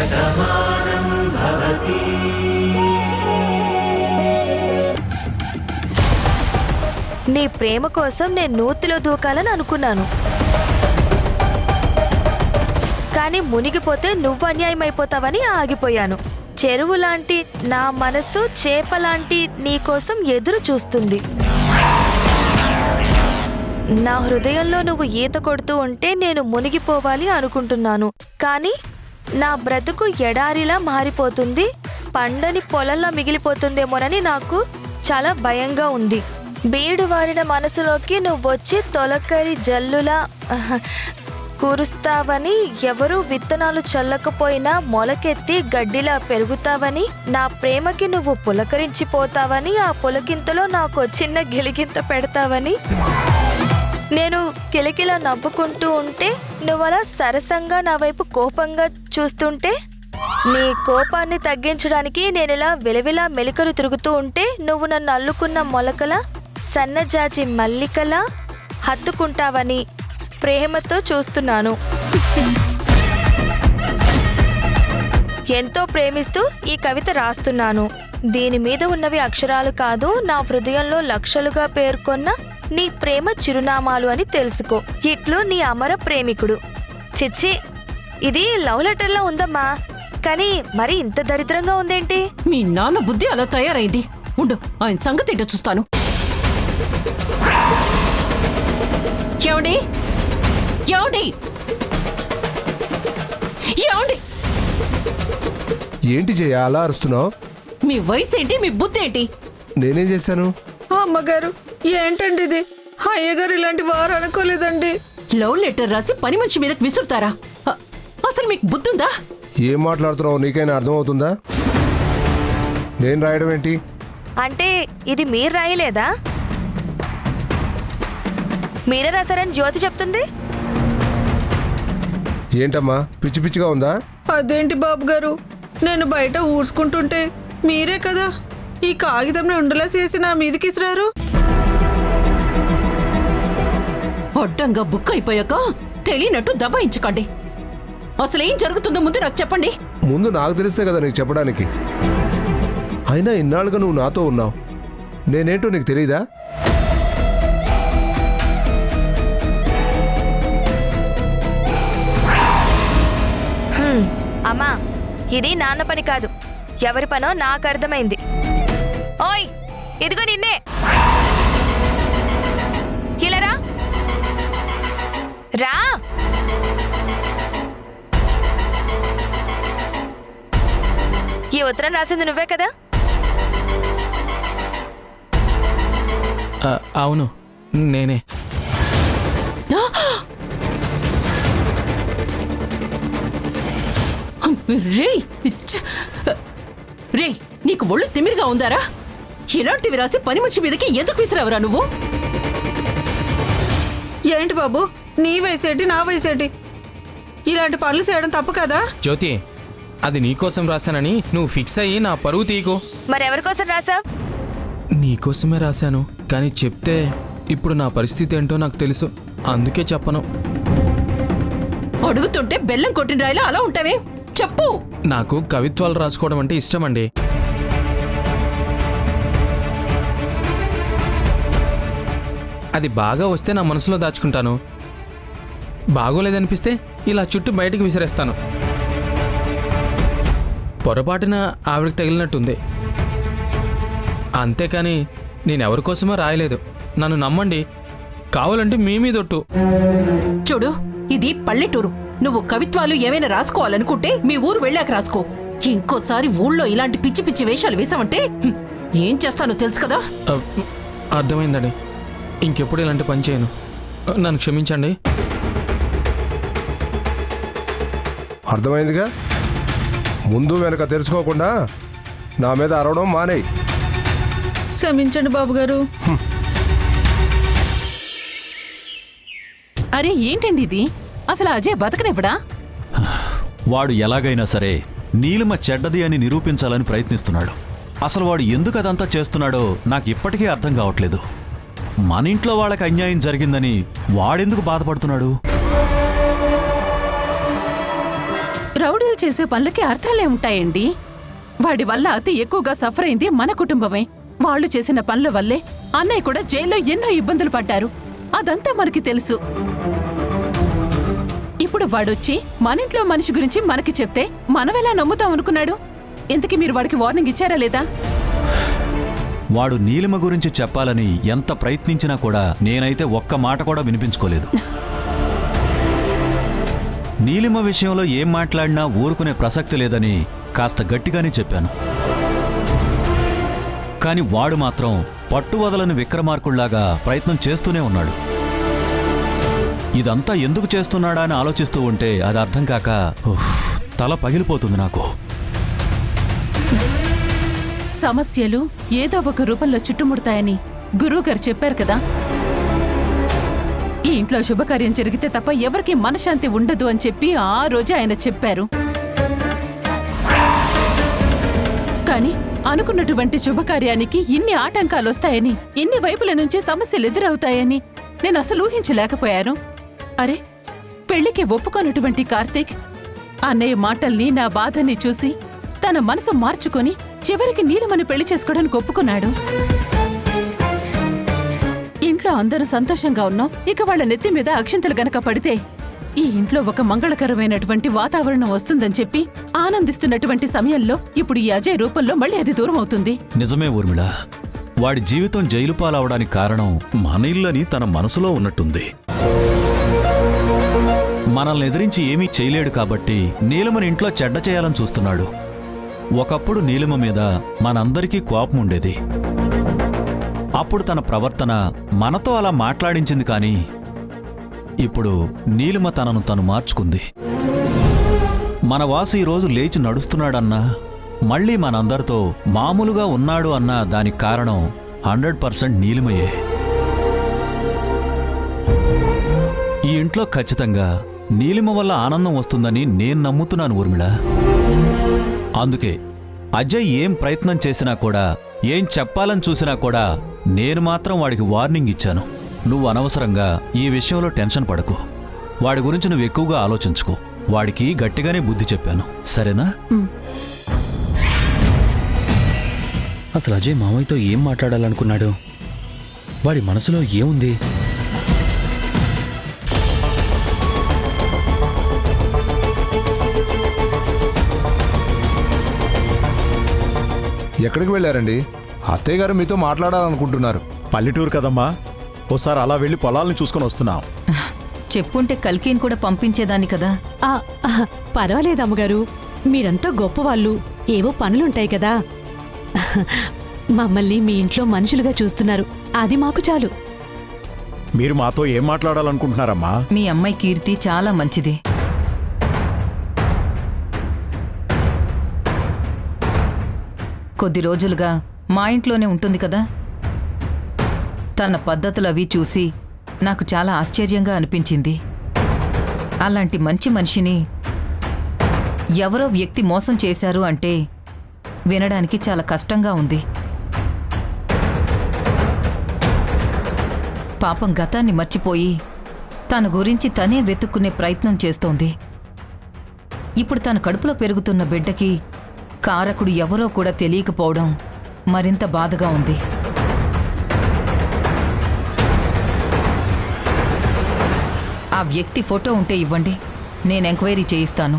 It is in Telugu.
శతమానం భవతి. నీ ప్రేమ కోసం నేను నూతిలో దూకాలని అనుకున్నాను, కానీ మునిగిపోతే నువ్వు అన్యాయం అయిపోతావని ఆగిపోయాను. చెరువు లాంటి నా మనసు చేపలాంటి నీ కోసం ఎదురు చూస్తుంది. నా హృదయంలో నువ్వు ఈత కొడుతూ ఉంటే నేను మునిగిపోవాలి అనుకుంటున్నాను, కానీ నా బ్రతుకు ఎడారిలా మారిపోతుంది, పండని పొలంలా మిగిలిపోతుందేమోనని నాకు చాలా భయంగా ఉంది. బీడు వారిన మనసులోకి నువ్వొచ్చి తొలకరి జల్లులా కురుస్తావని, ఎవరు విత్తనాలు చల్లకపోయినా మొలకెత్తి గడ్డిలా పెరుగుతావని, నా ప్రేమకి నువ్వు పులకరించిపోతావని, ఆ పులకింతలో నాకు చిన్న గిలిగింత పెడతావని, నేను కిలకిలా నవ్వుకుంటూ ఉంటే నువ్వలా సరసంగా నా వైపు కోపంగా చూస్తుంటే, నీ కోపాన్ని తగ్గించడానికి నేనిలా విలవిలా మెలికలు తిరుగుతూ ఉంటే నువ్వు నన్ను అల్లుకున్న మొలకల సన్నజాజి మల్లికలా హత్తుకుంటావని ప్రేమతో చూస్తున్నాను. ఎంతో ప్రేమిస్తూ ఈ కవిత రాస్తున్నాను. దీని మీద ఉన్నవి అక్షరాలు కాదు, నా హృదయంలో లక్షలుగా పేర్కొన్న నీ ప్రేమ చిరునామాలు అని తెలుసుకో. ఇట్లు నీ అమర ప్రేమికుడు. చిచ్చి, ఇది లవ్ లెటర్లా ఉందమ్మా, కానీ మరి ఇంత దరిద్రంగా ఉందేంటి? మీ నాన్న బుద్ధి అలా తయారైంది. ఉండు, ఆయన సంగతి ఏంటో చూస్తాను. ఏమండి ఏమండి ఏమండి? ఏంటి జయ అలా అరుస్తున్నావు? మీ వయసు ఏంటి, మీ బుద్ధి ఏంటి? నేనేం చేశాను? అమ్మగారు ఏంటండి ఇది? అయ్యగారు ఇలాంటి వారు అనుకోలేదండి. లవ్ లెటర్ రాసి పని మనిషి మీదకి విసురుతారా? అసలు మీకు బుద్ధి ఉందా? ఏం మాట్లాడుతున్నావు? నీకైనా అర్థం అవుతుందా? నేను రాయడం ఏంటి? అంటే ఇది మీరు రాయలేదా? మీరే రాశారని జ్యోతి చెప్తుంది. ఏంటమ్మా పిచ్చి పిచ్చిగా ఉందా? అదేంటి బాబు గారు, నేను బయట ఊడ్చుకుంటుంటే మీరే కదా ఈ కాగితంని ఉండలా చేసి నా మీదకి ఇసిరారు. అడ్డంగా బుక్ అయిపోయాక తెలియనట్టు దబాయించకండి. అసలు ఏం జరుగుతుందో ముందు నాకు చెప్పండి. ముందు నాకు తెలిస్తే కదా నీకు చెప్పడానికి. అయినా ఇన్నాళ్ళుగా నువ్వు నాతో ఉన్నావు, నేనేంటో నీకు తెలీదా? అమ్మా, ఇది నాన్న పని కాదు, ఎవరి పనో నాకు అర్థమైంది. ఓయ్, ఇదిగో నిన్నే, ఇలా రా రా. ఈ ఉత్తరం రాసింది నువ్వే కదా? అవును, నేనే. రే, నీకు ఒళ్ళు తిమిరిగా ఉందారా? ఇలాంటివి రాసి పని మనిషి మీదకి ఎందుకు విసిరావురా నువ్వు? ఏంటి బాబు, నీ వయసేటి నా వయసేటి, ఇలాంటి పనులు చేయడం తప్పు కదా? జ్యోతి, అది నీకోసం రాశానని నువ్వు ఫిక్స్ అయ్యి నా పరువు తీయకు. మరెవరి కోసం రాసావ్? నీకోసమే రాశాను, కానీ చెప్తే ఇప్పుడు నా పరిస్థితి ఏంటో నాకు తెలుసు, అందుకే చెప్పను. అడుగుతుంటే బెల్లం కొట్టిన రాయిలా అలా ఉంటావే, చెప్పు. నాకు కవిత్వాలు రాసుకోవడం అంటే ఇష్టం అండి. అది బాగా వస్తే నా మనసులో దాచుకుంటాను, బాగోలేదనిపిస్తే ఇలా చుట్టూ బయటికి విసిరేస్తాను. పొరపాటున ఆవిడకి తగిలినట్టుంది, అంతేకాని నేనెవరికోసమో రాయలేదు. నన్ను నమ్మండి, కావాలంటే మీ మీదొట్టు. చూడు, ఇది పల్లెటూరు. నువ్వు కవిత్వాలు ఏమైనా రాసుకోవాలనుకుంటే మీ ఊరు వెళ్ళాక రాసుకో. ఇంకోసారి ఊళ్ళో ఇలాంటి పిచ్చి పిచ్చి వేషాలు వేసావంటే ఏం చేస్తానో తెలుసు కదా? అర్థమైందండి, ఇంకెప్పుడు ఇలాంటి పని చేయను, నన్ను క్షమించండి. అర్థమైందిగా? ముందు వెనక తెలుసుకోకుండా నా మీద అరవడం మానేయ్. క్షమించండి బాబు గారు. అరే ఏంటండి ఇది? అసలు అజయ్ బతకనివ్వడా? వాడు ఎలాగైనా సరే నీలిమ చెడ్డది అని నిరూపించాలని ప్రయత్నిస్తున్నాడు. అసలు వాడు ఎందుకు అదంతా చేస్తున్నాడో నాకు ఇప్పటికీ అర్థం కావట్లేదు. మన ఇంట్లో వాళ్ళకి అన్యాయం జరిగిందని వాడెందుకు బాధపడుతున్నాడు? రౌడీలు చేసే పనులకి అర్థాలే ఉంటాయండి. వాడి వల్ల అతి ఎక్కువగా సఫర్ అయింది మన కుటుంబమే. వాళ్ళు చేసిన పనుల వల్లే అన్నయ్య కూడా జైల్లో ఎన్నో ఇబ్బందులు పడ్డారు. అదంతా మనకి తెలుసు. ఇప్పుడు వాడొచ్చి మన ఇంట్లో మనిషి గురించి మనకి చెప్తే మనమెలా నమ్ముతాం అనుకున్నాడు? ఇంతకీ మీరు వాడికి వార్నింగ్ ఇచ్చారా లేదా? వాడు నీలిమ గురించి చెప్పాలని ఎంత ప్రయత్నించినా కూడా నేనైతే ఒక్క మాట కూడా వినిపించుకోలేదు. నీలిమ విషయంలో ఏం మాట్లాడినా ఊరుకునే ప్రసక్తి లేదని కాస్త గట్టిగానే చెప్పాను. కాని వాడు మాత్రం పట్టువదలని విక్రమార్కుళ్లాగా ప్రయత్నం చేస్తూనే ఉన్నాడు. ఇదంతా ఎందుకు చేస్తున్నాడా అని ఆలోచిస్తూ ఉంటే అది అర్థం కాక తల పగిలిపోతుంది నాకు. సమస్యలు ఏదో ఒక రూపంలో చుట్టుముడతాయని గురువుగారు చెప్పారు కదా. ఈ ఇంట్లో శుభకార్యం జరిగితే తప్ప ఎవరికీ మనశ్శాంతి ఉండదు అని చెప్పి ఆ రోజే ఆయన చెప్పారు. కానీ అనుకున్నటువంటి శుభకార్యానికి ఇన్ని ఆటంకాలు వస్తాయని, ఇన్ని వైపుల నుంచి సమస్యలు ఎదురవుతాయని నేను అసలు ఊహించలేకపోయాను. అరే, పెళ్లికి ఒప్పుకోనటువంటి కార్తీక్ అన్నయ్య మాటల్ని, నా బాధని చూసి తన మనసు మార్చుకొని చివరికి నీలిమని పెళ్లి చేసుకోవడానికి ఒప్పుకున్నాడు. ఇంట్లో అందరూ సంతోషంగా ఉన్నాం. ఇక వాళ్ళ నెత్తి మీద అక్షింతలు గనక పడితే ఈ ఇంట్లో ఒక మంగళకరమైనటువంటి వాతావరణం వస్తుందని చెప్పి ఆనందిస్తున్నటువంటి సమయంలో ఇప్పుడు ఈ అజయ్ రూపంలో మళ్ళీ అది దూరం అవుతుంది. నిజమే ఊర్మిళ, వాడి జీవితం జైలు పాలవడానికి కారణం మన ఇల్లని తన మనసులో ఉన్నట్టుంది. మనల్ని ఎదిరించి ఏమీ చేయలేడు కాబట్టి నీలిమని ఇంట్లో చెడ్డ చేయాలని చూస్తున్నాడు. ఒకప్పుడు నీలిమ మీద మనందరికీ కోపం ఉండేది. అప్పుడు తన ప్రవర్తన మనతో అలా మాట్లాడించింది. కానీ ఇప్పుడు నీలిమ తనను తను మార్చుకుంది. మన వాసు ఈరోజు లేచి నడుస్తున్నాడన్నా, మళ్ళీ మనందరితో మామూలుగా ఉన్నాడు అన్నా దానికి కారణం 100% నీలిమయే. ఈ ఇంట్లో ఖచ్చితంగా నీలిమ వల్ల ఆనందం వస్తుందని నేను నమ్ముతున్నాను ఊర్మిళ. అందుకే అజయ్ ఏం ప్రయత్నం చేసినా కూడా, ఏం చెప్పాలని చూసినా కూడా నేను మాత్రం వాడికి వార్నింగ్ ఇచ్చాను. నువ్వు అనవసరంగా ఈ విషయంలో టెన్షన్ పడకు. వాడి గురించి నువ్వు ఎక్కువగా ఆలోచించుకో. వాడికి గట్టిగానే బుద్ధి చెప్పాను, సరేనా? అసలు అజయ్ మామయ్యతో ఏం మాట్లాడాలనుకున్నాడు? వాడి మనసులో ఏముంది? ఎక్కడికి వెళ్ళారండి? అత్తయ్య గారు మీతో మాట్లాడాలనుకుంటున్నారు. పల్లెటూరు కదమ్మా, ఓసారి అలా వెళ్ళి పొలాలను చూసుకొని వస్తున్నాం. చెప్పుంటే కల్కీని కూడా పంపించేదాన్ని కదా. పర్వాలేదు అమ్మగారు, మీరంతా గొప్పవాళ్ళు. ఏవో పనులుంటాయి కదా. మమ్మల్ని మీ ఇంట్లో మనుషులుగా చూస్తున్నారు, అది మాకు చాలు. మీరు మాతో ఏం మాట్లాడాలనుకుంటున్నారమ్మా? మీ అమ్మాయి కీర్తి చాలా మంచిది. కొద్ది రోజులుగా మా ఇంట్లోనే ఉంటుంది కదా. తన పద్ధతులు అవి చూసి నాకు చాలా ఆశ్చర్యంగా అనిపించింది. అలాంటి మంచి మనిషిని ఎవరో వ్యక్తి మోసం చేశారు అంటే వినడానికి చాలా కష్టంగా ఉంది. పాపం గతాన్ని మర్చిపోయి తన గురించి తనే వెతుక్కునే ప్రయత్నం చేస్తోంది. ఇప్పుడు తన కడుపులో పెరుగుతున్న బిడ్డకి కారకుడు ఎవరో కూడా తెలియకపోవడం మరింత బాధగా ఉంది. ఆ వ్యక్తి ఫోటో ఉంటే ఇవ్వండి, నేను ఎంక్వైరీ చేయిస్తాను.